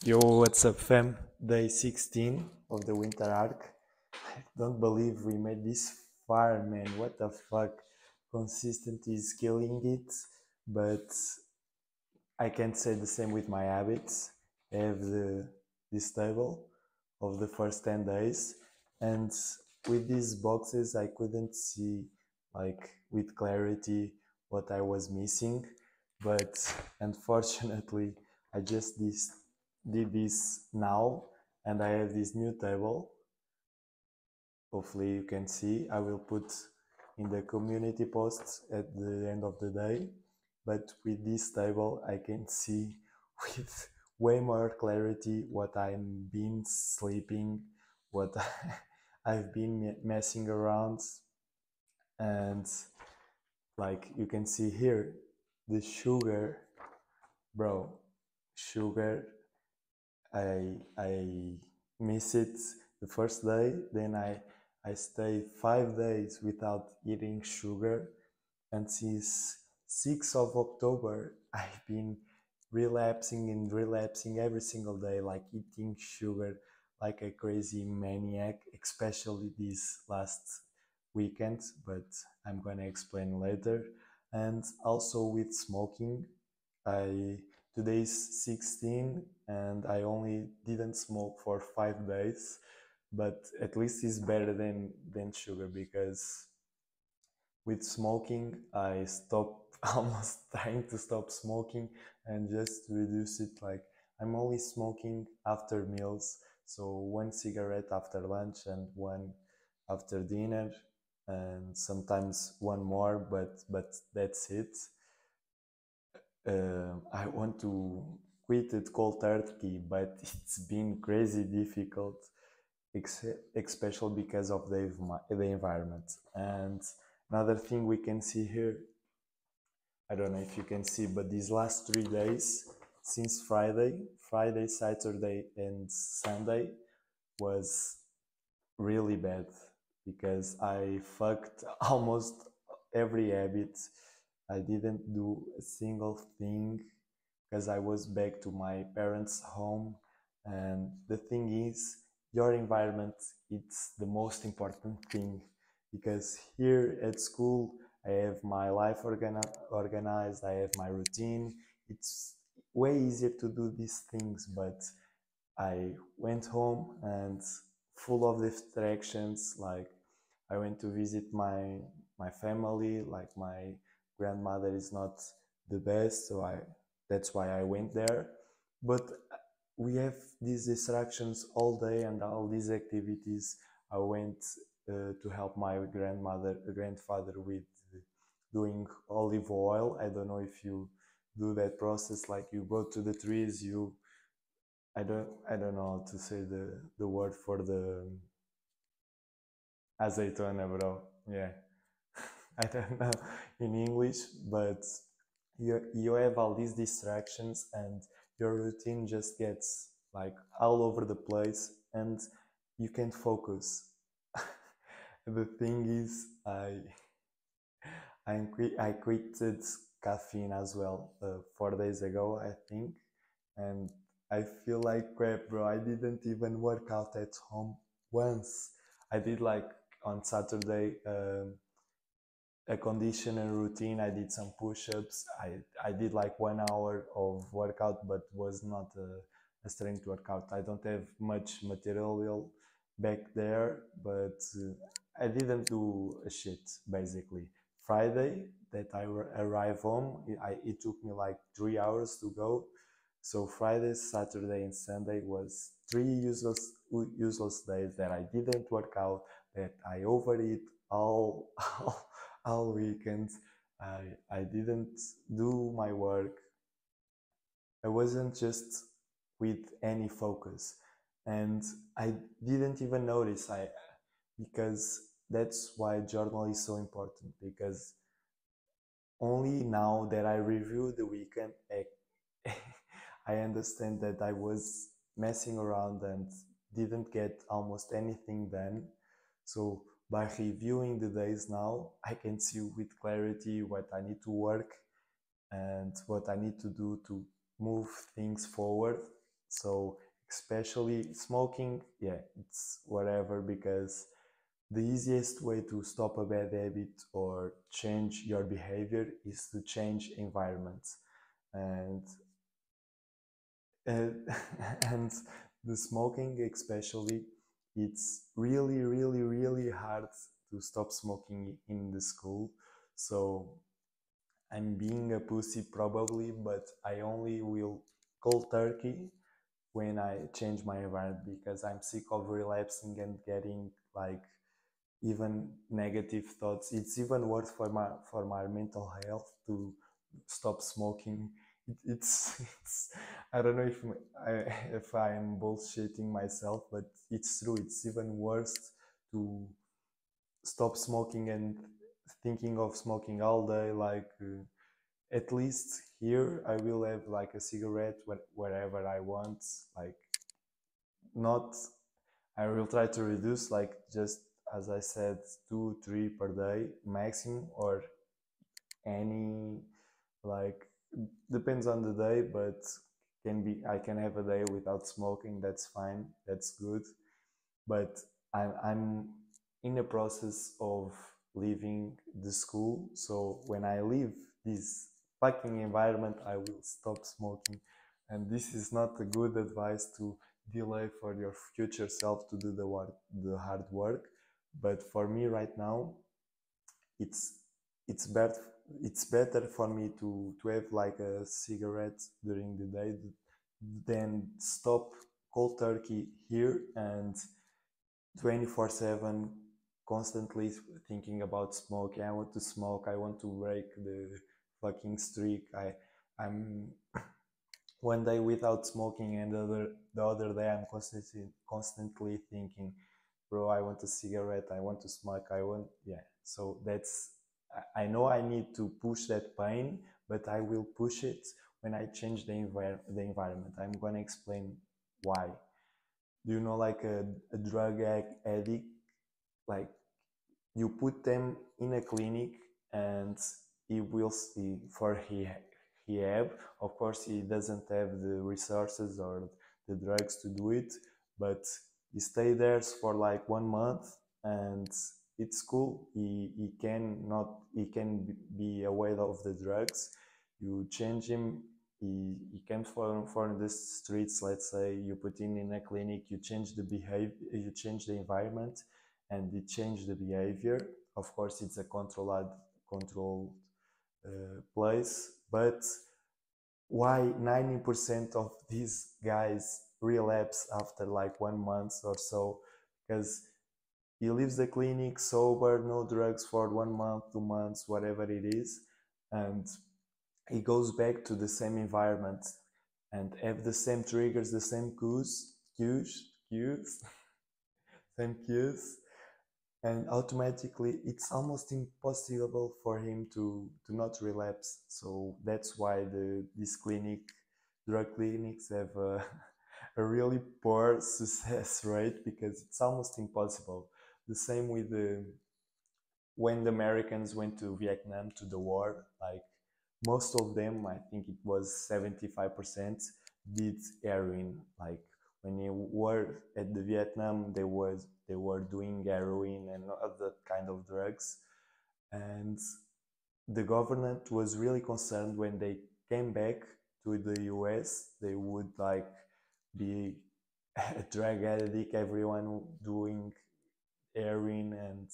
Yo, what's up, fam? Day 16 of the winter arc. I don't believe we made this far, man. What the fuck? Consistency is killing it, but I can't say the same with my habits. I have this table of the first 10 days, and with these boxes, I couldn't see, like, with clarity what I was missing, but unfortunately, I just did this now, and I have this new table. Hopefully you can see. I will put in the community posts at the end of the day, but with this table I can see with way more clarity what I'm been sleeping, what I've been messing around. And like you can see here, the sugar, bro, sugar, I miss it the first day. Then I stay 5 days without eating sugar, and since 6th of October I've been relapsing and relapsing every single day, like eating sugar like a crazy maniac, especially this last weekend, but I'm gonna explain later. And also with smoking, I today's 16 and I only didn't smoke for 5 days, but at least it's better than sugar, because with smoking I stopped almost trying to stop smoking and just reduce it. Like, I'm only smoking after meals, so one cigarette after lunch and one after dinner, and sometimes one more, but that's it. I want to quit it cold turkey, but it's been crazy difficult, especially because of the environment. And another thing we can see here, I don't know if you can see, but these last 3 days, since Friday, Saturday, and Sunday, was really bad because I fucked almost every habit. I didn't do a single thing because I was back to my parents' home. And the thing is, your environment, it's the most important thing, because here at school I have my life organized, I have my routine. It's way easier to do these things, but I went home and full of distractions. Like, I went to visit my family. Like, my grandmother is not the best, so I that's why I went there. But we have these distractions all day and all these activities. I went to help my grandfather with doing olive oil. I don't know if you do that process. Like, you go to the trees, you I don't know how to say the word for the azeitona, bro. Yeah, I don't know in English, but you have all these distractions, and your routine just gets like all over the place, and you can't focus. The thing is, I quitted caffeine as well 4 days ago, I think, and I feel like crap, bro. I didn't even work out at home once. I did, like, on Saturday, a conditioner routine. I did some push-ups. I did like 1 hour of workout, but was not a strength workout. I don't have much material back there, but I didn't do a shit basically. Friday that I arrived home, it took me like 3 hours to go. So Friday, Saturday, and Sunday was three useless days that I didn't work out, that I overeat all all weekend. I didn't do my work. I wasn't just with any focus, and I didn't even notice. I Because that's why journal is so important. Because only now that I review the weekend, I understand that I was messing around and didn't get almost anything done. So by reviewing the days now, I can see with clarity what I need to work and what I need to do to move things forward. So especially smoking, yeah, it's whatever, because the easiest way to stop a bad habit or change your behavior is to change environments. And uh, and the smoking especially, it's really really really hard to stop smoking in the school. So I'm being a pussy probably, but I only will cold turkey when I change my environment, because I'm sick of relapsing and getting like even negative thoughts. It's even worse for my mental health to stop smoking. It's I don't know I, if I'm bullshitting myself, but it's true. It's even worse to stop smoking and thinking of smoking all day. Like at least here, I will have like a cigarette wherever I want. Like not, I will try to reduce, like just as I said, two, three per day maximum, or any, like depends on the day, but can be, I can have a day without smoking. That's fine. That's good. But I'm in the process of leaving the school. So when I leave this fucking environment, I will stop smoking. And this is not a good advice to delay for your future self to do the hard work. But for me right now, it's it's better it's better for me to have like a cigarette during the day than stop cold turkey here and 24/7 constantly thinking about smoking. I want to smoke. I want to break the fucking streak. I'm one day without smoking, and the other day I'm constantly thinking, bro, I want a cigarette. I want to smoke. I want, yeah. So that's, I know I need to push that pain, but I will push it when I change the environment. I'm gonna explain why. Do you know, like a drug addict, like you put them in a clinic and he will see for he have, of course he doesn't have the resources or the drugs to do it, but he stay there for like 1 month, and it's cool. He can be aware of the drugs. You change him. He comes for the streets. Let's say you put him in a clinic. You change the behavior. You change the environment, and it changed the behavior. Of course, it's a controlled place, but why 90% of these guys relapse after like 1 month or so? Because he leaves the clinic sober, no drugs for 1 month, 2 months, whatever it is, and he goes back to the same environment and have the same triggers, the same cues, same cues, and automatically it's almost impossible for him to not relapse. So that's why these drug clinics have a really poor success rate, because it's almost impossible. The same with the when the Americans went to Vietnam to the war, like most of them, I think it was 75%, did heroin. Like when they were at the Vietnam, they were doing heroin and other kind of drugs, and the government was really concerned when they came back to the US. They would like be a drug addict, everyone doing heroin, and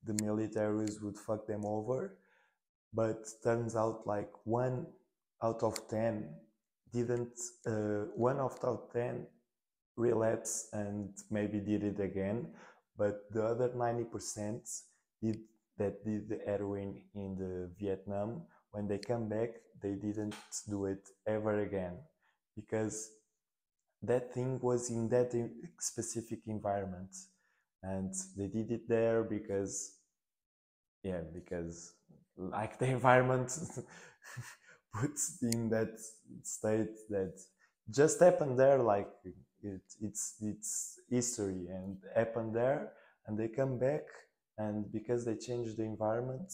the militaries would fuck them over. But turns out like 1 out of 10 didn't, 1 out of 10 relapse and maybe did it again, but the other 90% did did the heroin in the Vietnam, when they come back they didn't do it ever again, because that thing was in that specific environment, and they did it there because, yeah, because like the environment puts in that state that just happened there, like it's history and happened there, and they come back, and because they changed the environment,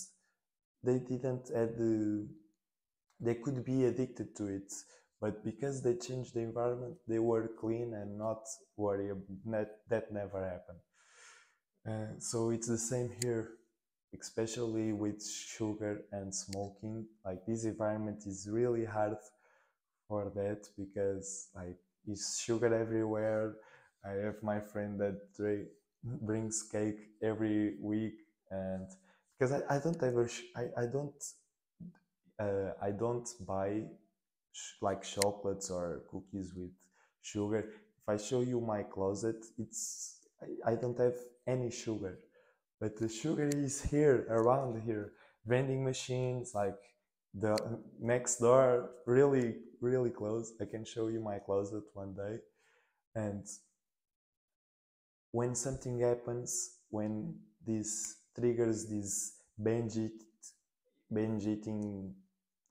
they didn't have the they could be addicted to it, but because they changed the environment, they were clean and not worry that never happened. So it's the same here, especially with sugar and smoking. Like this environment is really hard for that because like it's sugar everywhere. I have my friend that brings cake every week, and because I don't ever I don't buy like chocolates or cookies with sugar. If I show you my closet, I don't have any sugar, but the sugar is here around here. Vending machines like the next door, really close. I can show you my closet one day. And when something happens, when this triggers this binge eating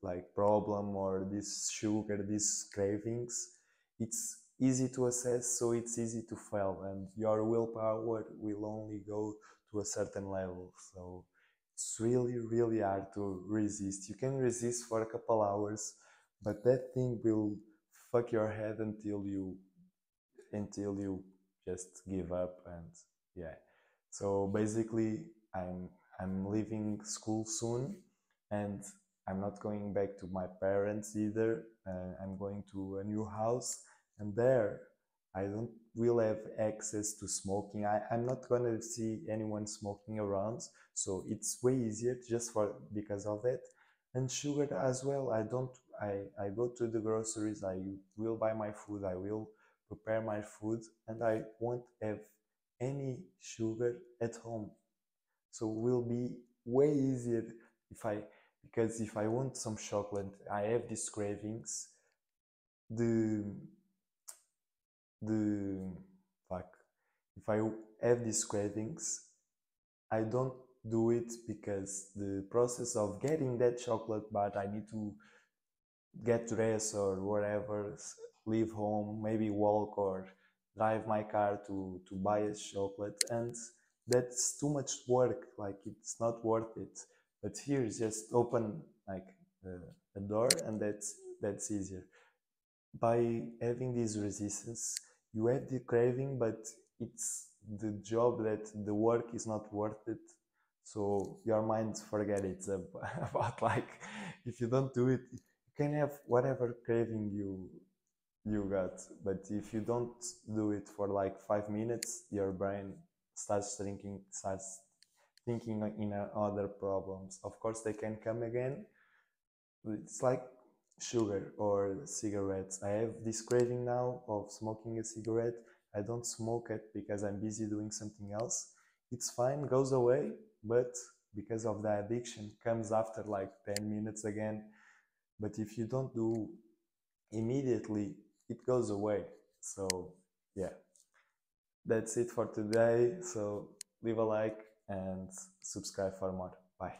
like problem or this sugar, these cravings, it's easy to assess, so it's easy to fail, and your willpower will only go to a certain level. So it's really hard to resist. You can resist for a couple hours, but that thing will fuck your head until you just give up. And yeah, so basically i'm I'm leaving school soon, and I'm not going back to my parents either. I'm going to a new house, and there I don't will have access to smoking. I'm not going to see anyone smoking around, so it's way easier just for because of that. And sugar as well, I go to the groceries, I will buy my food, I will prepare my food, and I won't have any sugar at home. So it will be way easier if I because if I want some chocolate, I have these cravings. The the like if I have these cravings, I don't do it because the process of getting that chocolate bar, I need to get dressed or whatever, leave home, maybe walk or drive my car to buy a chocolate, and that's too much work. Like it's not worth it. But here, just open like a door, and that's easier. By having this resistance, you have the craving, but it's the job that the work is not worth it. So your mind forget it about like if you don't do it, you can have whatever craving you got, but if you don't do it for like 5 minutes, your brain starts thinking in other problems. Of course, they can come again. It's like sugar or cigarettes. I have this craving now of smoking a cigarette. I don't smoke it because I'm busy doing something else. It's fine, goes away, but because of the addiction, comes after like 10 minutes again. But if you don't do immediately, it goes away. So, yeah, that's it for today. So, leave a like and subscribe for more. Bye.